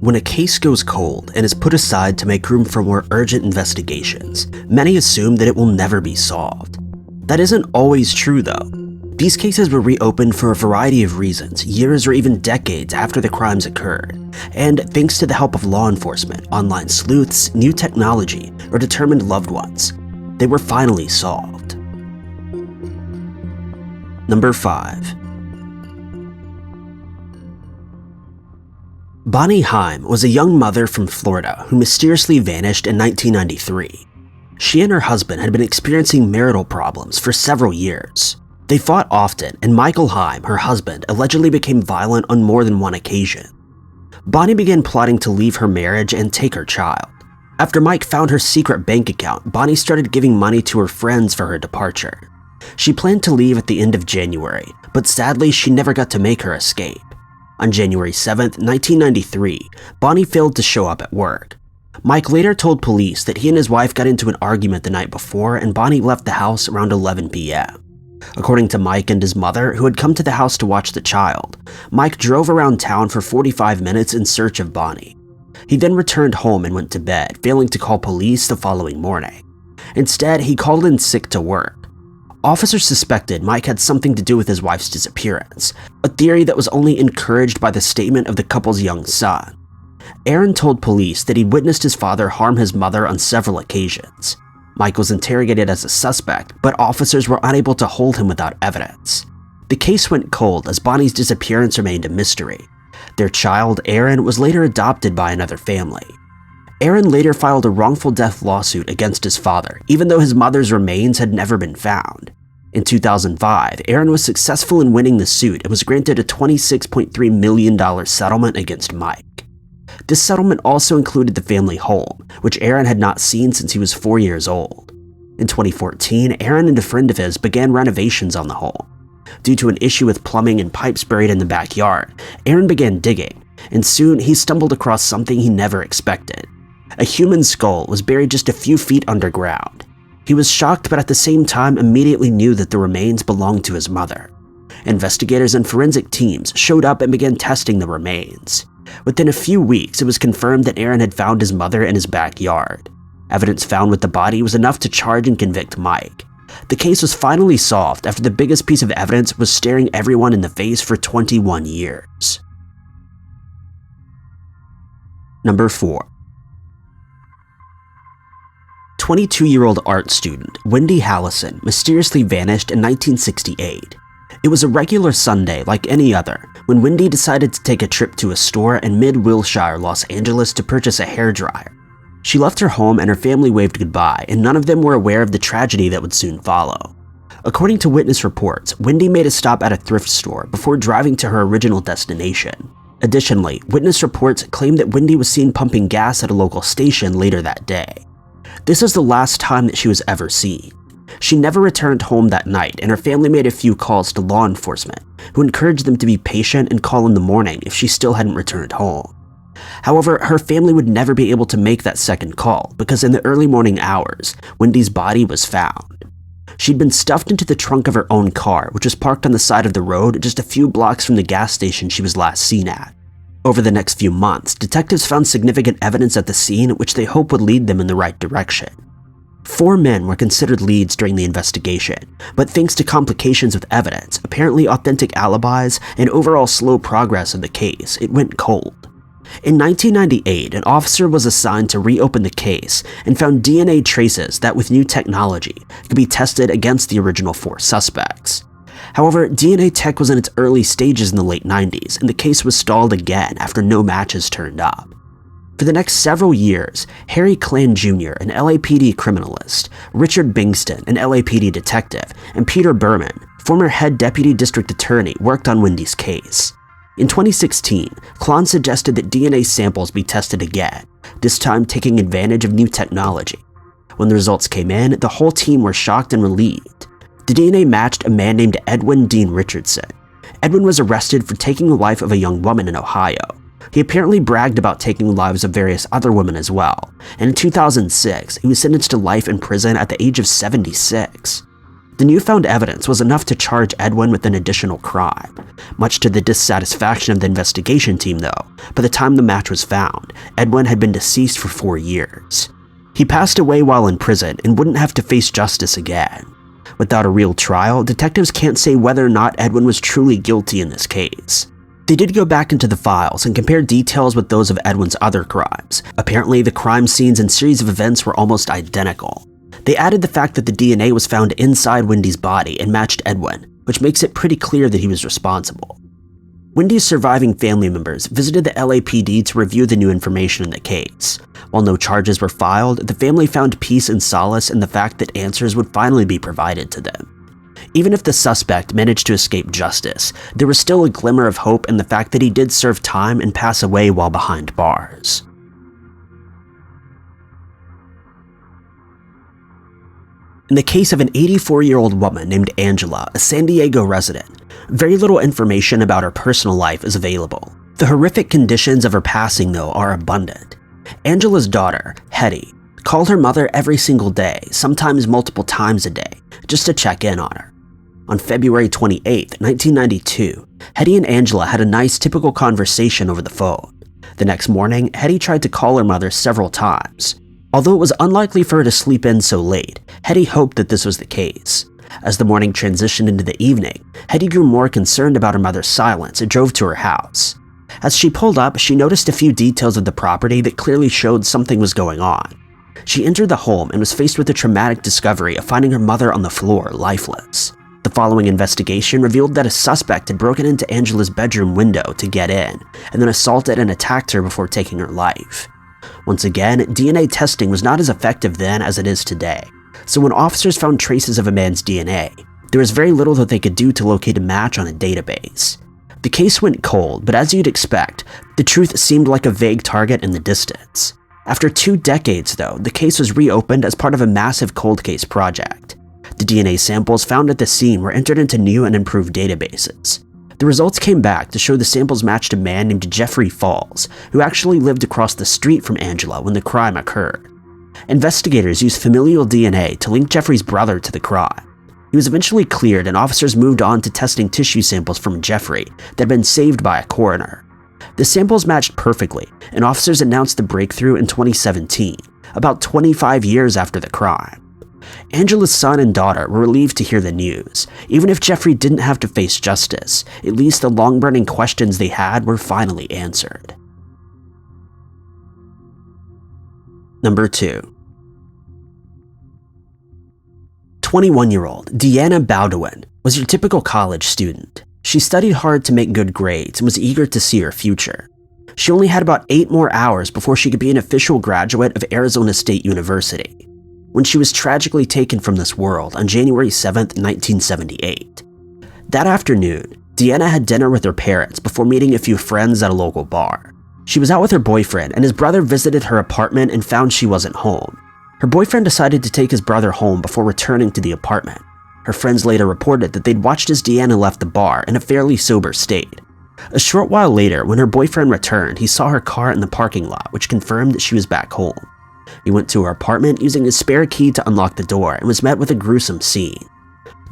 When a case goes cold and is put aside to make room for more urgent investigations, many assume that it will never be solved. That isn't always true though. These cases were reopened for a variety of reasons, years or even decades after the crimes occurred, and thanks to the help of law enforcement, online sleuths, new technology, or determined loved ones, they were finally solved. Number 5. Bonnie Haim was a young mother from Florida who mysteriously vanished in 1993. She and her husband had been experiencing marital problems for several years. They fought often, and Michael Haim, her husband, allegedly became violent on more than one occasion. Bonnie began plotting to leave her marriage and take her child. After Mike found her secret bank account, Bonnie started giving money to her friends for her departure. She planned to leave at the end of January, but sadly she never got to make her escape. On January 7, 1993, Bonnie failed to show up at work. Mike later told police that he and his wife got into an argument the night before and Bonnie left the house around 11 p.m. According to Mike and his mother, who had come to the house to watch the child, Mike drove around town for 45 minutes in search of Bonnie. He then returned home and went to bed, failing to call police the following morning. Instead, he called in sick to work. Officers suspected Mike had something to do with his wife's disappearance, a theory that was only encouraged by the statement of the couple's young son. Aaron told police that he'd witnessed his father harm his mother on several occasions. Mike was interrogated as a suspect, but officers were unable to hold him without evidence. The case went cold as Bonnie's disappearance remained a mystery. Their child, Aaron, was later adopted by another family. Aaron later filed a wrongful death lawsuit against his father, even though his mother's remains had never been found. In 2005, Aaron was successful in winning the suit and was granted a $26.3 million settlement against Mike. This settlement also included the family home, which Aaron had not seen since he was 4 years old. In 2014, Aaron and a friend of his began renovations on the home. Due to an issue with plumbing and pipes buried in the backyard, Aaron began digging, and soon he stumbled across something he never expected. A human skull was buried just a few feet underground. He was shocked, but at the same time immediately knew that the remains belonged to his mother. Investigators and forensic teams showed up and began testing the remains. Within a few weeks, it was confirmed that Aaron had found his mother in his backyard. Evidence found with the body was enough to charge and convict Mike. The case was finally solved after the biggest piece of evidence was staring everyone in the face for 21 years. Number 4. 22-year-old art student Wendy Hallasan mysteriously vanished in 1968. It was a regular Sunday like any other when Wendy decided to take a trip to a store in mid-Wilshire, Los Angeles to purchase a hairdryer. She left her home and her family waved goodbye, and none of them were aware of the tragedy that would soon follow. According to witness reports, Wendy made a stop at a thrift store before driving to her original destination. Additionally, witness reports claim that Wendy was seen pumping gas at a local station later that day. This is the last time that she was ever seen. She never returned home that night, and her family made a few calls to law enforcement, who encouraged them to be patient and call in the morning if she still hadn't returned home. However, her family would never be able to make that second call because in the early morning hours, Wendy's body was found. She'd been stuffed into the trunk of her own car, which was parked on the side of the road just a few blocks from the gas station she was last seen at. Over the next few months, detectives found significant evidence at the scene which they hope would lead them in the right direction. 4 men were considered leads during the investigation, but thanks to complications with evidence, apparently authentic alibis, and overall slow progress of the case, it went cold. In 1998, an officer was assigned to reopen the case and found DNA traces that, with new technology, could be tested against the original 4 suspects. However, DNA tech was in its early stages in the late 90s, and the case was stalled again after no matches turned up. For the next several years, Harry Clan Jr., an LAPD criminalist, Richard Bingston, an LAPD detective, and Peter Berman, former head deputy district attorney, worked on Wendy's case. In 2016, Klon suggested that DNA samples be tested again, this time taking advantage of new technology. When the results came in, the whole team were shocked and relieved. The DNA matched a man named Edwin Dean Richardson. Edwin was arrested for taking the life of a young woman in Ohio. He apparently bragged about taking the lives of various other women as well, and in 2006, he was sentenced to life in prison at the age of 76. The newfound evidence was enough to charge Edwin with an additional crime. Much to the dissatisfaction of the investigation team, though, by the time the match was found, Edwin had been deceased for 4 years. He passed away while in prison and wouldn't have to face justice again. Without a real trial, detectives can't say whether or not Edwin was truly guilty in this case. They did go back into the files and compare details with those of Edwin's other crimes. Apparently, the crime scenes and series of events were almost identical. They added the fact that the DNA was found inside Wendy's body and matched Edwin, which makes it pretty clear that he was responsible. Wendy's surviving family members visited the LAPD to review the new information in the case. While no charges were filed, the family found peace and solace in the fact that answers would finally be provided to them. Even if the suspect managed to escape justice, there was still a glimmer of hope in the fact that he did serve time and pass away while behind bars. In the case of an 84-year-old woman named Angela, a San Diego resident, very little information about her personal life is available. The horrific conditions of her passing, though, are abundant. Angela's daughter, Hetty, called her mother every single day, sometimes multiple times a day, just to check in on her. On February 28, 1992, Hetty and Angela had a nice, typical conversation over the phone. The next morning, Hetty tried to call her mother several times. Although it was unlikely for her to sleep in so late, Hetty hoped that this was the case. As the morning transitioned into the evening, Hetty grew more concerned about her mother's silence and drove to her house. As she pulled up, she noticed a few details of the property that clearly showed something was going on. She entered the home and was faced with the traumatic discovery of finding her mother on the floor, lifeless. The following investigation revealed that a suspect had broken into Angela's bedroom window to get in, and then assaulted and attacked her before taking her life. Once again, DNA testing was not as effective then as it is today, so when officers found traces of a man's DNA, there was very little that they could do to locate a match on a database. The case went cold, but as you'd expect, the truth seemed like a vague target in the distance. After 2 decades, though, the case was reopened as part of a massive cold case project. The DNA samples found at the scene were entered into new and improved databases. The results came back to show the samples matched a man named Jeffrey Falls, who actually lived across the street from Angela when the crime occurred. Investigators used familial DNA to link Jeffrey's brother to the crime. He was eventually cleared and officers moved on to testing tissue samples from Jeffrey that had been saved by a coroner. The samples matched perfectly, and officers announced the breakthrough in 2017, about 25 years after the crime. Angela's son and daughter were relieved to hear the news. Even if Jeffrey didn't have to face justice, at least the long-burning questions they had were finally answered. Number 2. 21-year-old Deanna Baldwin was your typical college student. She studied hard to make good grades and was eager to see her future. She only had about 8 more hours before she could be an official graduate of Arizona State University, when she was tragically taken from this world on January 7, 1978. That afternoon, Deanna had dinner with her parents before meeting a few friends at a local bar. She was out with her boyfriend, and his brother visited her apartment and found she wasn't home. Her boyfriend decided to take his brother home before returning to the apartment. Her friends later reported that they'd watched as Deanna left the bar in a fairly sober state. A short while later, when her boyfriend returned, he saw her car in the parking lot, which confirmed that she was back home. He went to her apartment using his spare key to unlock the door and was met with a gruesome scene.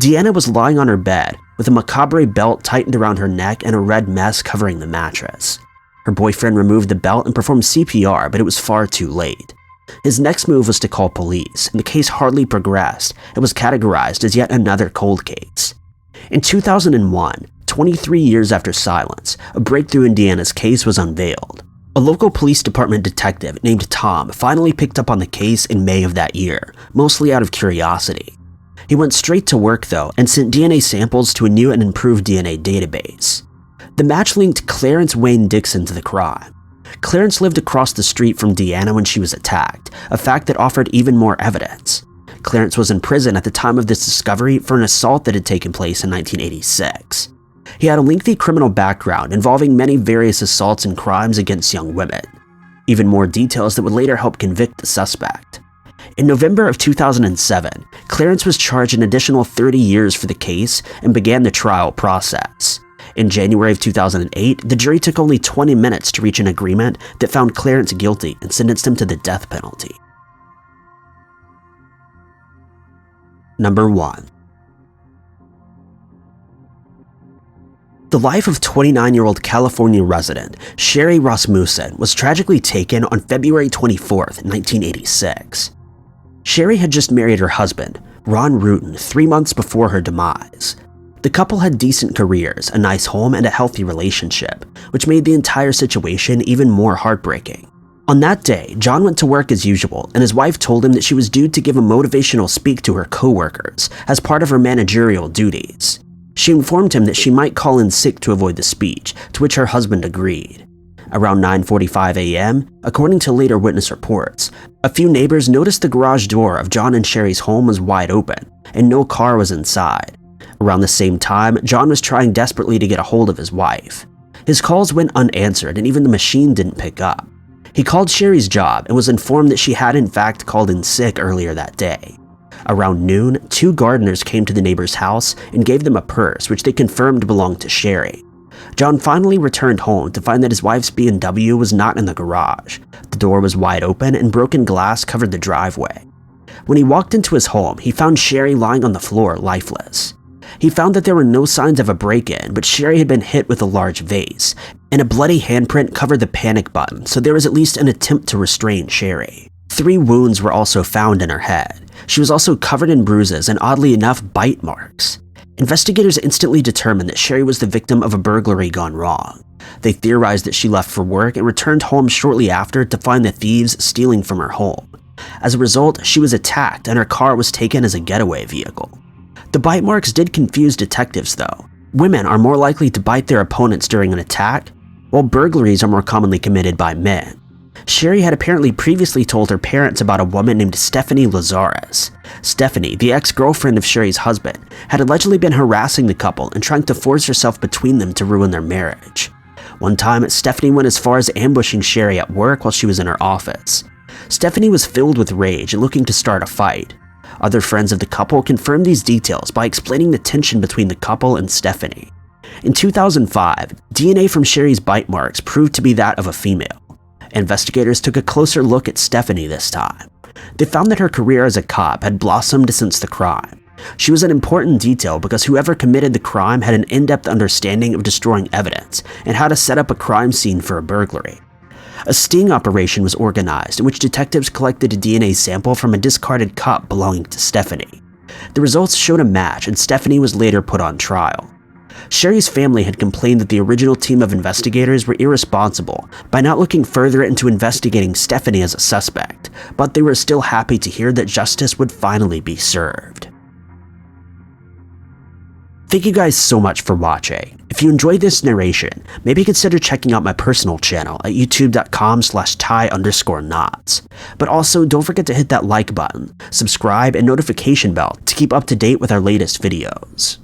Deanna was lying on her bed with a macabre belt tightened around her neck and a red mess covering the mattress. Her boyfriend removed the belt and performed CPR, but it was far too late. His next move was to call police, and the case hardly progressed and was categorized as yet another cold case. In 2001, 23 years after silence, a breakthrough in Deanna's case was unveiled. A local police department detective named Tom finally picked up on the case in May of that year, mostly out of curiosity. He went straight to work, though, and sent DNA samples to a new and improved DNA database. The match linked Clarence Wayne Dixon to the crime. Clarence lived across the street from Deanna when she was attacked, a fact that offered even more evidence. Clarence was in prison at the time of this discovery for an assault that had taken place in 1986. He had a lengthy criminal background involving many various assaults and crimes against young women. Even more details that would later help convict the suspect. In November of 2007, Clarence was charged an additional 30 years for the case and began the trial process. In January of 2008, the jury took only 20 minutes to reach an agreement that found Clarence guilty and sentenced him to the death penalty. Number 1. The life of 29-year-old California resident Sherri Rasmussen was tragically taken on February 24, 1986. Sherri had just married her husband, Ron Rutan, 3 months before her demise. The couple had decent careers, a nice home, and a healthy relationship, which made the entire situation even more heartbreaking. On that day, John went to work as usual, and his wife told him that she was due to give a motivational speak to her co-workers as part of her managerial duties. She informed him that she might call in sick to avoid the speech, to which her husband agreed. Around 9:45 a.m., according to later witness reports, a few neighbors noticed the garage door of John and Sherri's home was wide open, and no car was inside. Around the same time, John was trying desperately to get a hold of his wife. His calls went unanswered, and even the machine didn't pick up. He called Sherri's job and was informed that she had in fact called in sick earlier that day. Around noon, 2 gardeners came to the neighbor's house and gave them a purse which they confirmed belonged to Sherri. John finally returned home to find that his wife's B&W was not in the garage. The door was wide open and broken glass covered the driveway. When he walked into his home, he found Sherri lying on the floor lifeless. He found that there were no signs of a break-in, but Sherri had been hit with a large vase, and a bloody handprint covered the panic button, so there was at least an attempt to restrain Sherri. 3 wounds were also found in her head. She was also covered in bruises and, oddly enough, bite marks. Investigators instantly determined that Sherri was the victim of a burglary gone wrong. They theorized that she left for work and returned home shortly after to find the thieves stealing from her home. As a result, she was attacked and her car was taken as a getaway vehicle. The bite marks did confuse detectives though. Women are more likely to bite their opponents during an attack, while burglaries are more commonly committed by men. Sherri had apparently previously told her parents about a woman named Stephanie Lazarus. Stephanie, the ex-girlfriend of Sherri's husband, had allegedly been harassing the couple and trying to force herself between them to ruin their marriage. One time, Stephanie went as far as ambushing Sherri at work while she was in her office. Stephanie was filled with rage and looking to start a fight. Other friends of the couple confirmed these details by explaining the tension between the couple and Stephanie. In 2005, DNA from Sherri's bite marks proved to be that of a female. Investigators took a closer look at Stephanie this time. They found that her career as a cop had blossomed since the crime. She was an important detail because whoever committed the crime had an in-depth understanding of destroying evidence and how to set up a crime scene for a burglary. A sting operation was organized in which detectives collected a DNA sample from a discarded cup belonging to Stephanie. The results showed a match and Stephanie was later put on trial. Sherri's family had complained that the original team of investigators were irresponsible by not looking further into investigating Stephanie as a suspect, but they were still happy to hear that justice would finally be served. Thank you guys so much for watching. If you enjoyed this narration, maybe consider checking out my personal channel at youtube.com/ty_knots. But also don't forget to hit that like button, subscribe, and notification bell to keep up to date with our latest videos.